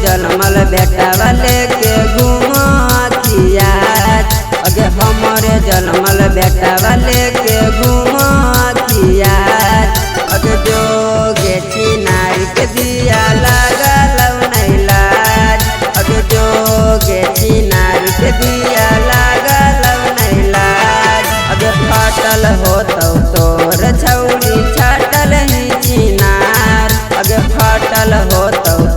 जलमल बेटा वाले के घुमतिया अगे हमारे जलमल बेटा वाले के घुमतिया अगे जोगे चिनार के दिया लागल नहीं लाज अगे जोगे चिनार के दिया लागल नहीं लाज अगे फाटल हो तोर छौड़ी छाटल ही चिनार अगे फाटल हो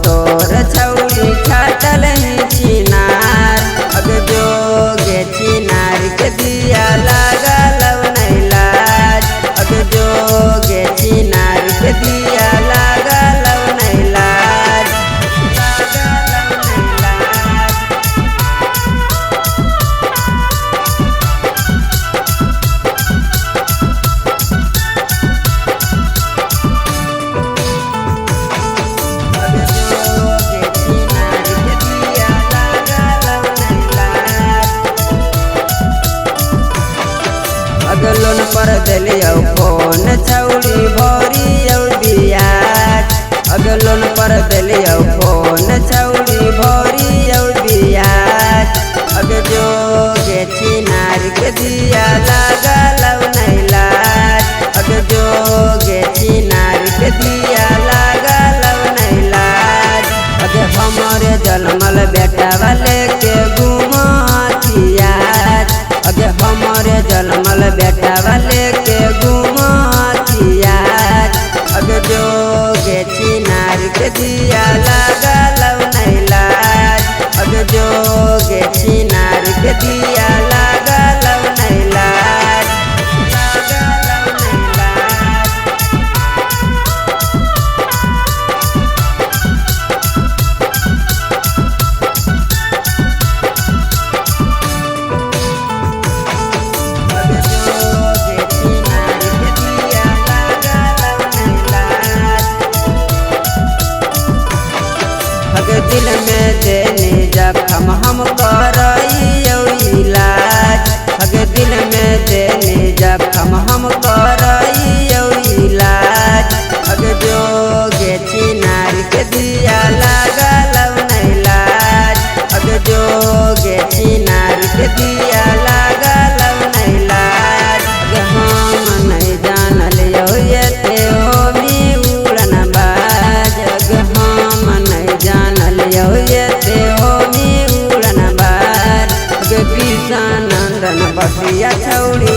तोर छौड़ी छाटल ही चिनार अगे जोगे चिनार के दिया लागल नहीं लाज अगे जोगे चिनार के दिया लागल नहीं लाज लोन पर दिलियो फोन छौड़ी भरी बियाज अगे लोन पर दिलियो फोन छौड़ी भरी बियाज अगे जोगे चिनार के दिया लागल नहीं लाज अगे जोगे चिनार के दिया लागल नहीं लाज अगे हमारे जलमल बेटा वाले के घुमतिया अगे हमारे जलमल बेटा वाले के घुमतिया अगे जोगे चिनार के दिया लागल नहीं लाज अगे जोगे चिनार के दिया लागल नहीं लाज दिल में देने जखम हम करइयो इलाज अगे दिल में देने जखम हम करइयो इलाज अगे जोगे चिनार के दिया लागल नहीं लाज अगे जोगे चिनार के दिया लागल नहीं लाज अगे हम नहीं जानल ये तेमी उड़न बाज अगे हम नहीं जानल ये तेमी उड़न बाज अगे विषानंदन बसिया छौड़ी